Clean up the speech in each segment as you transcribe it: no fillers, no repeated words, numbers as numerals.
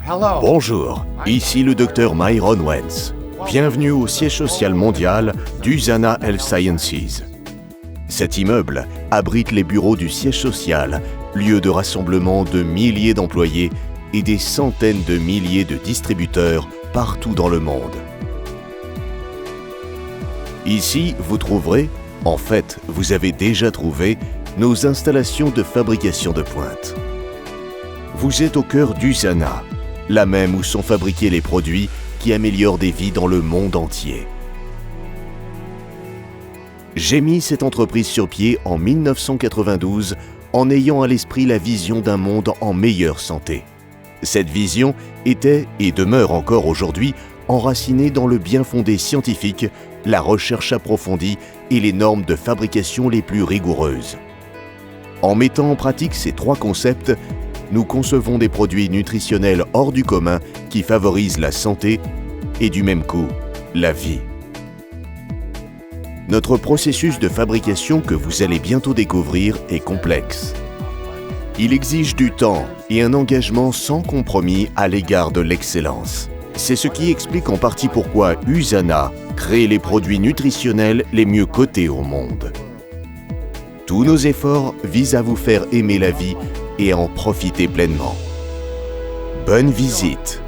Bonjour, ici le Dr Myron Wentz. Bienvenue au siège social mondial d'USANA Health Sciences. Cet immeuble abrite les bureaux du siège social, lieu de rassemblement de milliers d'employés et des centaines de milliers de distributeurs partout dans le monde. Ici, vous trouverez, en fait, vous avez déjà trouvé, nos installations de fabrication de pointe. Vous êtes au cœur d'USANA, là même où sont fabriqués les produits qui améliorent des vies dans le monde entier. J'ai mis cette entreprise sur pied en 1992 en ayant à l'esprit la vision d'un monde en meilleure santé. Cette vision était et demeure encore aujourd'hui enracinée dans le bien fondé scientifique, la recherche approfondie et les normes de fabrication les plus rigoureuses. En mettant en pratique ces trois concepts, nous concevons des produits nutritionnels hors du commun qui favorisent la santé et du même coup, la vie. Notre processus de fabrication que vous allez bientôt découvrir est complexe. Il exige du temps et un engagement sans compromis à l'égard de l'excellence. C'est ce qui explique en partie pourquoi USANA crée les produits nutritionnels les mieux cotés au monde. Tous nos efforts visent à vous faire aimer la vie et à en profiter pleinement. Bonne visite!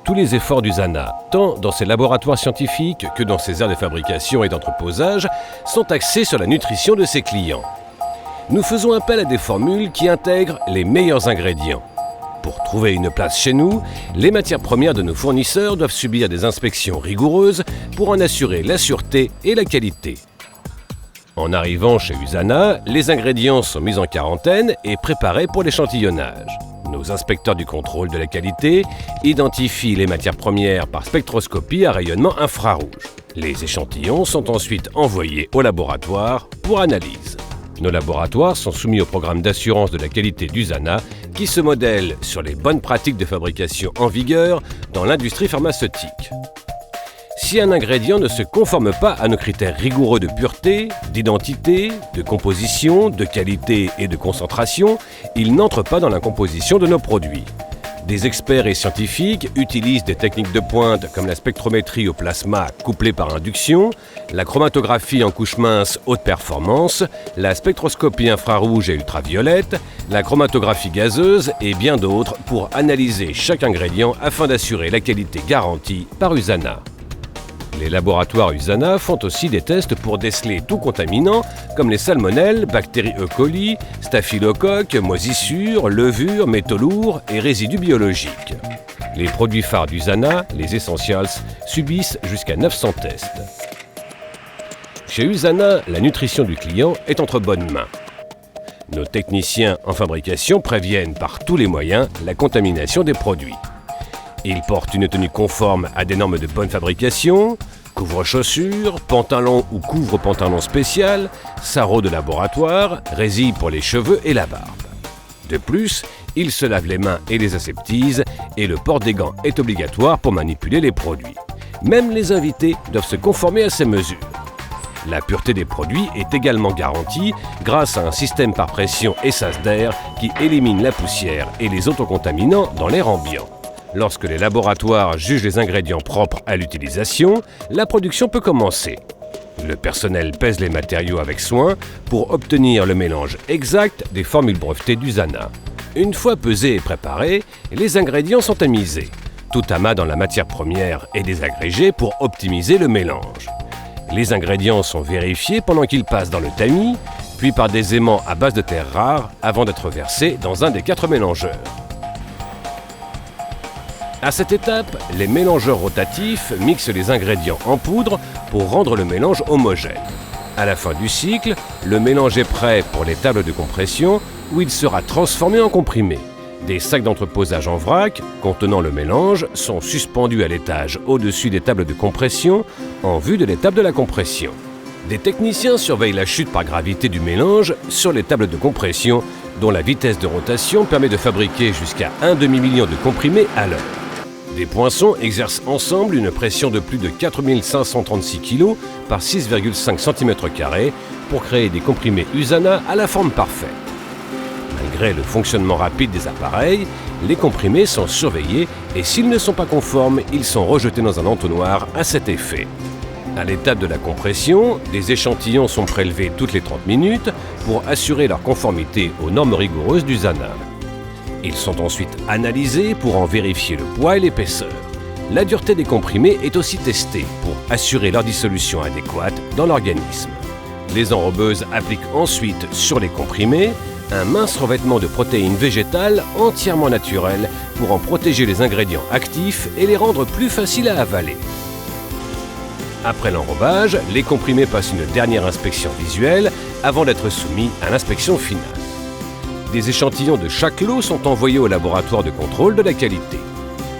Tous les efforts d'USANA, tant dans ses laboratoires scientifiques que dans ses aires de fabrication et d'entreposage, sont axés sur la nutrition de ses clients. Nous faisons appel à des formules qui intègrent les meilleurs ingrédients. Pour trouver une place chez nous, les matières premières de nos fournisseurs doivent subir des inspections rigoureuses pour en assurer la sûreté et la qualité. En arrivant chez USANA, les ingrédients sont mis en quarantaine et préparés pour l'échantillonnage. Nos inspecteurs du contrôle de la qualité identifient les matières premières par spectroscopie à rayonnement infrarouge. Les échantillons sont ensuite envoyés au laboratoire pour analyse. Nos laboratoires sont soumis au programme d'assurance de la qualité d'USANA qui se modèle sur les bonnes pratiques de fabrication en vigueur dans l'industrie pharmaceutique. Si un ingrédient ne se conforme pas à nos critères rigoureux de pureté, d'identité, de composition, de qualité et de concentration, il n'entre pas dans la composition de nos produits. Des experts et scientifiques utilisent des techniques de pointe comme la spectrométrie au plasma couplée par induction, la chromatographie en couche mince haute performance, la spectroscopie infrarouge et ultraviolette, la chromatographie gazeuse et bien d'autres pour analyser chaque ingrédient afin d'assurer la qualité garantie par USANA. Les laboratoires USANA font aussi des tests pour déceler tout contaminant comme les salmonelles, bactéries E. coli, staphylocoques, moisissures, levures, métaux lourds et résidus biologiques. Les produits phares d'USANA, les Essentials, subissent jusqu'à 900 tests. Chez USANA, la nutrition du client est entre bonnes mains. Nos techniciens en fabrication préviennent par tous les moyens la contamination des produits. Ils portent une tenue conforme à des normes de bonne fabrication, couvre-chaussures, pantalon ou couvre-pantalon spécial, sarrau de laboratoire, résille pour les cheveux et la barbe. De plus, ils se lavent les mains et les aseptisent et le port des gants est obligatoire pour manipuler les produits. Même les invités doivent se conformer à ces mesures. La pureté des produits est également garantie grâce à un système par pression et sas d'air qui élimine la poussière et les autres contaminants dans l'air ambiant. Lorsque les laboratoires jugent les ingrédients propres à l'utilisation, la production peut commencer. Le personnel pèse les matériaux avec soin pour obtenir le mélange exact des formules brevetées d'USANA. Une fois pesés et préparés, les ingrédients sont tamisés. Tout amas dans la matière première est désagrégé pour optimiser le mélange. Les ingrédients sont vérifiés pendant qu'ils passent dans le tamis, puis par des aimants à base de terres rares avant d'être versés dans un des 4 mélangeurs. À cette étape, les mélangeurs rotatifs mixent les ingrédients en poudre pour rendre le mélange homogène. À la fin du cycle, le mélange est prêt pour les tables de compression où il sera transformé en comprimé. Des sacs d'entreposage en vrac contenant le mélange sont suspendus à l'étage au-dessus des tables de compression en vue de l'étape de la compression. Des techniciens surveillent la chute par gravité du mélange sur les tables de compression dont la vitesse de rotation permet de fabriquer jusqu'à 1 demi-million de comprimés à l'heure. Des poinçons exercent ensemble une pression de plus de 4536 kg par 6,5 cm² pour créer des comprimés USANA à la forme parfaite. Malgré le fonctionnement rapide des appareils, les comprimés sont surveillés et s'ils ne sont pas conformes, ils sont rejetés dans un entonnoir à cet effet. À l'étape de la compression, des échantillons sont prélevés toutes les 30 minutes pour assurer leur conformité aux normes rigoureuses d'USANA. Ils sont ensuite analysés pour en vérifier le poids et l'épaisseur. La dureté des comprimés est aussi testée pour assurer leur dissolution adéquate dans l'organisme. Les enrobeuses appliquent ensuite sur les comprimés un mince revêtement de protéines végétales entièrement naturelles pour en protéger les ingrédients actifs et les rendre plus faciles à avaler. Après l'enrobage, les comprimés passent une dernière inspection visuelle avant d'être soumis à l'inspection finale. Des échantillons de chaque lot sont envoyés au laboratoire de contrôle de la qualité.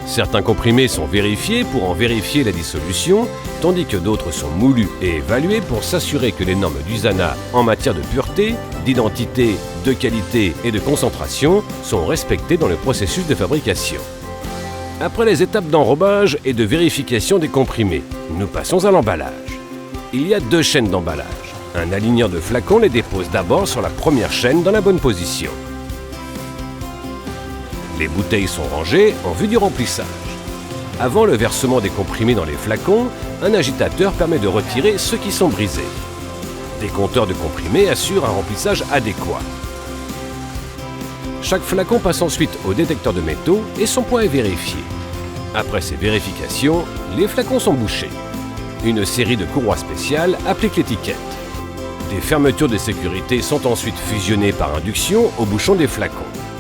Certains comprimés sont vérifiés pour en vérifier la dissolution, tandis que d'autres sont moulus et évalués pour s'assurer que les normes d'USANA en matière de pureté, d'identité, de qualité et de concentration sont respectées dans le processus de fabrication. Après les étapes d'enrobage et de vérification des comprimés, nous passons à l'emballage. Il y a 2 chaînes d'emballage. Un aligneur de flacons les dépose d'abord sur la première chaîne dans la bonne position. Les bouteilles sont rangées en vue du remplissage. Avant le versement des comprimés dans les flacons, un agitateur permet de retirer ceux qui sont brisés. Des compteurs de comprimés assurent un remplissage adéquat. Chaque flacon passe ensuite au détecteur de métaux et son poids est vérifié. Après ces vérifications, les flacons sont bouchés. Une série de courroies spéciales applique l'étiquette. Des fermetures de sécurité sont ensuite fusionnées par induction au bouchon des flacons.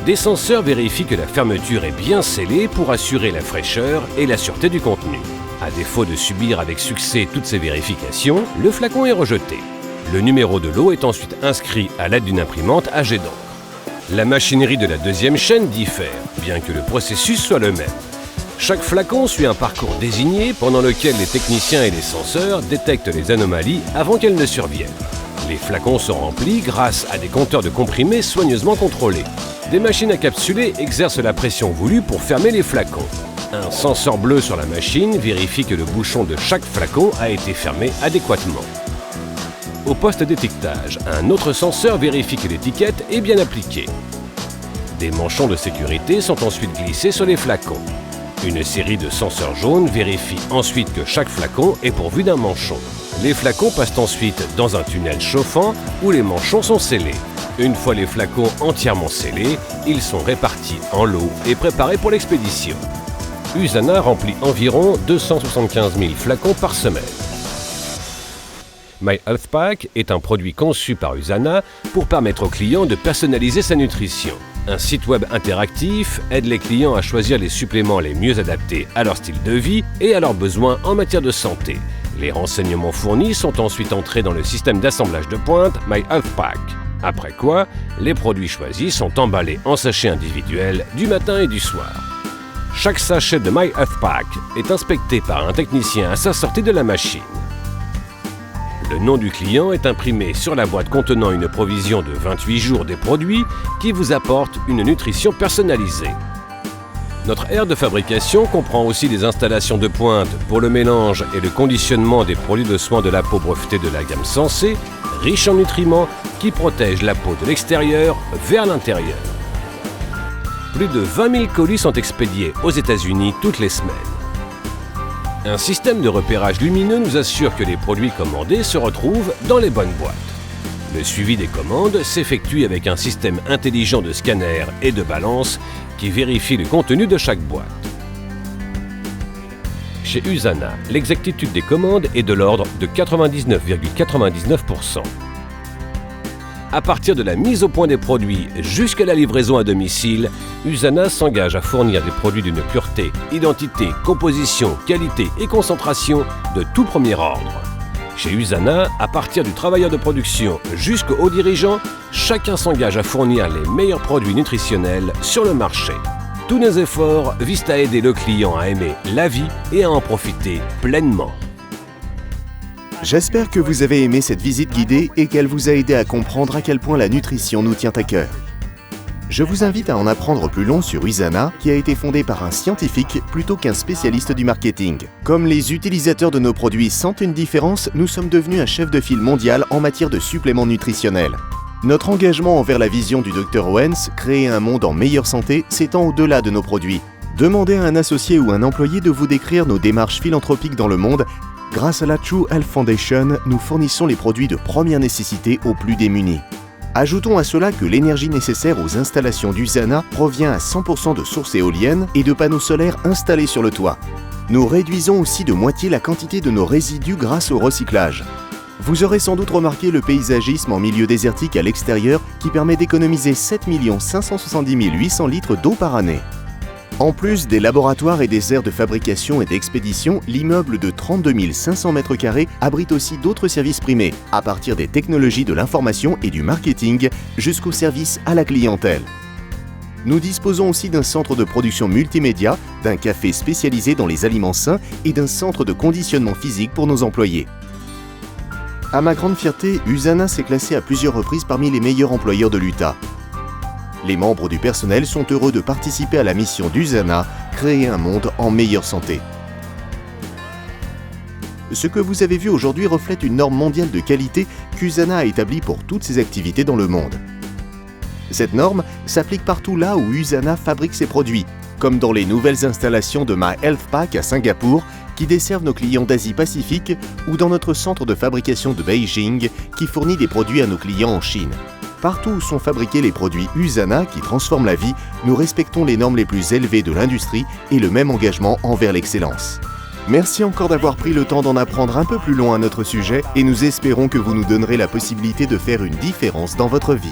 Des senseurs vérifient que la fermeture est bien scellée pour assurer la fraîcheur et la sûreté du contenu. À défaut de subir avec succès toutes ces vérifications, le flacon est rejeté. Le numéro de lot est ensuite inscrit à l'aide d'une imprimante à jet d'encre. La machinerie de la deuxième chaîne diffère, bien que le processus soit le même. Chaque flacon suit un parcours désigné pendant lequel les techniciens et les censeurs détectent les anomalies avant qu'elles ne surviennent. Les flacons sont remplis grâce à des compteurs de comprimés soigneusement contrôlés. Des machines à capsuler exercent la pression voulue pour fermer les flacons. Un senseur bleu sur la machine vérifie que le bouchon de chaque flacon a été fermé adéquatement. Au poste d'étiquetage, un autre senseur vérifie que l'étiquette est bien appliquée. Des manchons de sécurité sont ensuite glissés sur les flacons. Une série de senseurs jaunes vérifie ensuite que chaque flacon est pourvu d'un manchon. Les flacons passent ensuite dans un tunnel chauffant où les manchons sont scellés. Une fois les flacons entièrement scellés, ils sont répartis en lots et préparés pour l'expédition. USANA remplit environ 275 000 flacons par semaine. MyHealthPack est un produit conçu par USANA pour permettre aux clients de personnaliser sa nutrition. Un site web interactif aide les clients à choisir les suppléments les mieux adaptés à leur style de vie et à leurs besoins en matière de santé. Les renseignements fournis sont ensuite entrés dans le système d'assemblage de pointe MyHealthPack. Après quoi, les produits choisis sont emballés en sachets individuels du matin et du soir. Chaque sachet de MyHealthPack est inspecté par un technicien à sa sortie de la machine. Le nom du client est imprimé sur la boîte contenant une provision de 28 jours des produits qui vous apportent une nutrition personnalisée. Notre aire de fabrication comprend aussi des installations de pointe pour le mélange et le conditionnement des produits de soins de la peau brevetés de la gamme Sensé, riches en nutriments qui protègent la peau de l'extérieur vers l'intérieur. Plus de 20 000 colis sont expédiés aux États-Unis toutes les semaines. Un système de repérage lumineux nous assure que les produits commandés se retrouvent dans les bonnes boîtes. Le suivi des commandes s'effectue avec un système intelligent de scanner et de balance qui vérifie le contenu de chaque boîte. Chez USANA, l'exactitude des commandes est de l'ordre de 99,99%. À partir de la mise au point des produits jusqu'à la livraison à domicile, USANA s'engage à fournir des produits d'une pureté, identité, composition, qualité et concentration de tout premier ordre. Chez USANA, à partir du travailleur de production jusqu'au haut dirigeant, chacun s'engage à fournir les meilleurs produits nutritionnels sur le marché. Tous nos efforts visent à aider le client à aimer la vie et à en profiter pleinement. J'espère que vous avez aimé cette visite guidée et qu'elle vous a aidé à comprendre à quel point la nutrition nous tient à cœur. Je vous invite à en apprendre plus long sur USANA, qui a été fondé par un scientifique plutôt qu'un spécialiste du marketing. Comme les utilisateurs de nos produits sentent une différence, nous sommes devenus un chef de file mondial en matière de suppléments nutritionnels. Notre engagement envers la vision du Dr Owens, créer un monde en meilleure santé, s'étend au-delà de nos produits. Demandez à un associé ou un employé de vous décrire nos démarches philanthropiques dans le monde. Grâce à la True Health Foundation, nous fournissons les produits de première nécessité aux plus démunis. Ajoutons à cela que l'énergie nécessaire aux installations d'Usana provient à 100% de sources éoliennes et de panneaux solaires installés sur le toit. Nous réduisons aussi de moitié la quantité de nos résidus grâce au recyclage. Vous aurez sans doute remarqué le paysagisme en milieu désertique à l'extérieur qui permet d'économiser 7 570 800 litres d'eau par année. En plus des laboratoires et des aires de fabrication et d'expédition, l'immeuble de 32 500 m² abrite aussi d'autres services primés, à partir des technologies de l'information et du marketing jusqu'aux services à la clientèle. Nous disposons aussi d'un centre de production multimédia, d'un café spécialisé dans les aliments sains et d'un centre de conditionnement physique pour nos employés. À ma grande fierté, Usana s'est classé à plusieurs reprises parmi les meilleurs employeurs de l'Utah. Les membres du personnel sont heureux de participer à la mission d'Usana, créer un monde en meilleure santé. Ce que vous avez vu aujourd'hui reflète une norme mondiale de qualité qu'Usana a établie pour toutes ses activités dans le monde. Cette norme s'applique partout là où Usana fabrique ses produits, comme dans les nouvelles installations de My Health Pack à Singapour, qui desservent nos clients d'Asie-Pacifique, ou dans notre centre de fabrication de Beijing, qui fournit des produits à nos clients en Chine. Partout où sont fabriqués les produits Usana qui transforment la vie, nous respectons les normes les plus élevées de l'industrie et le même engagement envers l'excellence. Merci encore d'avoir pris le temps d'en apprendre un peu plus loin à notre sujet et nous espérons que vous nous donnerez la possibilité de faire une différence dans votre vie.